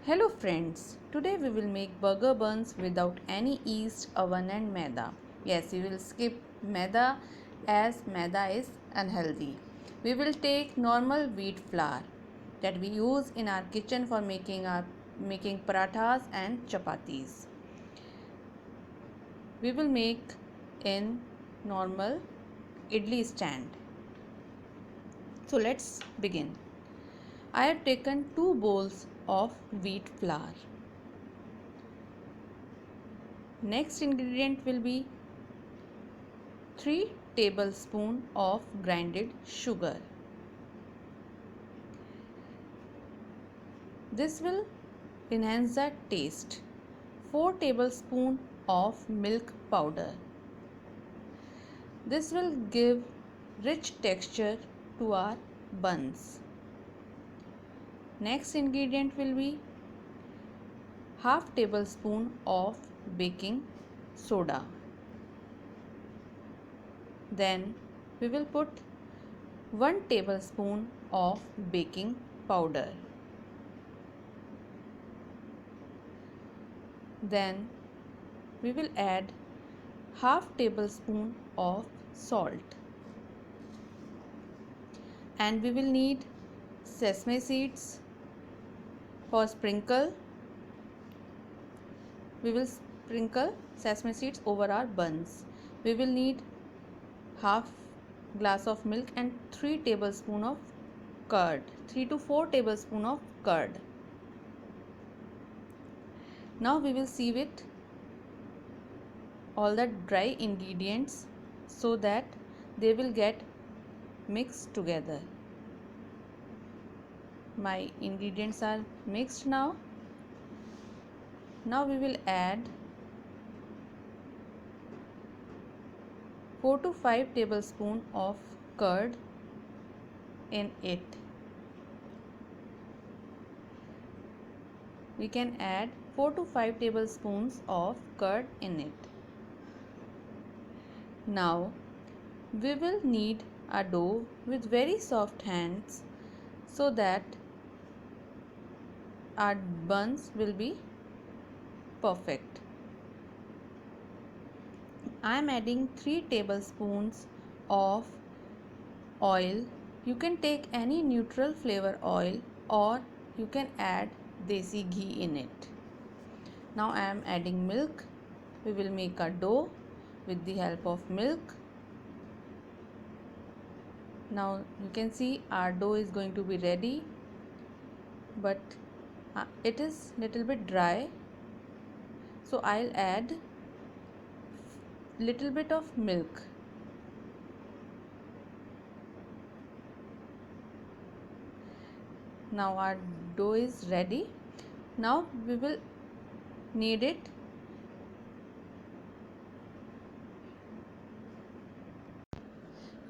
Hello friends, today we will make burger buns without any yeast, oven and maida. Yes, we will skip maida as maida is unhealthy. We will take normal wheat flour that we use in our kitchen for making parathas and chapatis. We will make in normal idli stand. So let's begin. I have taken 2 bowls of wheat flour. Next ingredient will be 3 tablespoons of grinded sugar. This will enhance the taste. 4 tablespoons of milk powder. This will give rich texture to our buns. Next ingredient will be half tablespoon of baking soda. Then we will put 1 tablespoon of baking powder. Then we will add half tablespoon of salt, and we will need sesame seeds for sprinkle. We will sprinkle sesame seeds over our buns. We will need half glass of milk and 3 tablespoon of curd, 3 to 4 tablespoon of curd. Now we will sieve it all the dry ingredients so that they will get mixed together. My ingredients are mixed now. Now we will add 4 to 5 tablespoon of curd in it. We can add 4 to 5 tablespoons of curd in it. Now we will knead a dough with very soft hands so that our buns will be perfect. I am adding 3 tablespoons of oil. You can take any neutral flavor oil or you can add desi ghee in it. Now I am adding milk. We will make a dough with the help of milk. Now you can see our dough is going to be ready, but it is little bit dry, so I'll add little bit of milk. Now our dough is ready. Now we will knead it.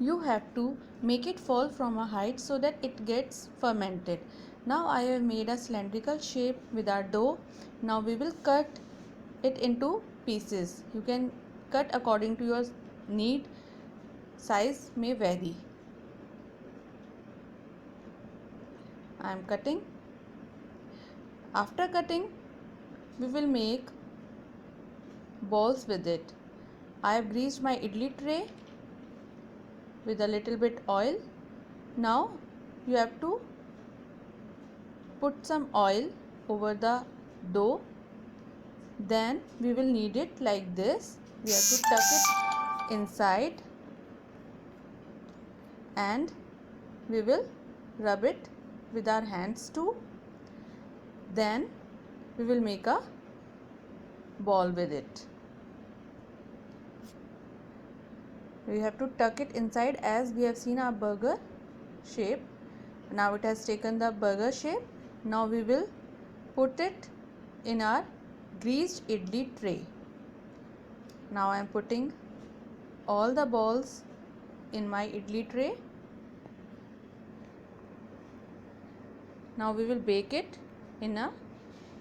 You have to make it fall from a height so that it gets fermented. Now I have made a cylindrical shape with our dough. Now we will cut it into pieces. You can cut according to your need. Size may vary. I am cutting. After cutting, we will make balls with it. I have greased my idli tray with a little bit oil. Now you have to put some oil over the dough. Then we will knead it like this. We have to tuck it inside and we will rub it with our hands too. Then we will make a ball with it. We have to tuck it inside as we have seen our burger shape. Now it has taken the burger shape. Now we will put it in our greased idli tray. Now I am putting all the balls in my idli tray. Now we will bake it in a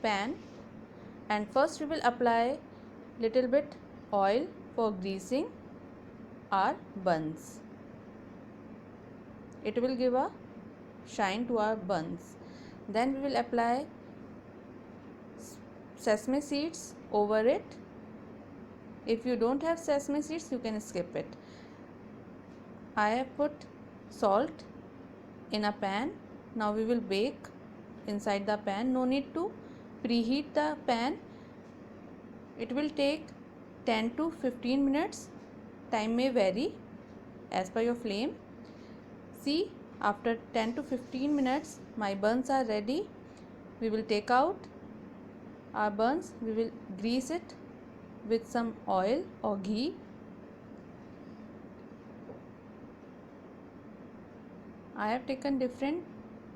pan, and first we will apply little bit oil for greasing our buns. It will give a shine to our buns. Then we will apply sesame seeds over it. If you don't have sesame seeds, you can skip it. I have put salt in a pan. Now we will bake inside the pan. No need to preheat the pan. It will take 10 to 15 minutes. Time may vary as per your flame. See, after 10 to 15 minutes my buns are ready. We will take out our buns. We will grease it with some oil or ghee. I have taken different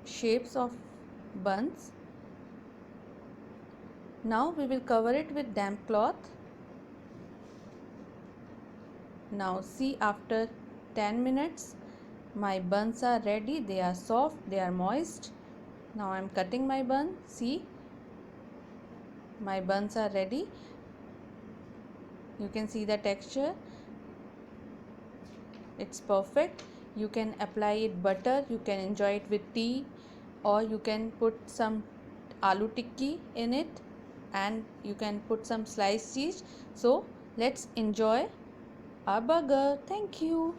shapes of buns. Now we will cover it with damp cloth. Now see, after 10 minutes my buns are ready. They are soft, they are moist. Now I am cutting my bun. See, my buns are ready. You can see the texture. It's perfect. You can apply it butter, you can enjoy it with tea, or you can put some aloo tikki in it, and you can put some sliced cheese. So let's enjoy our burger. Thank you.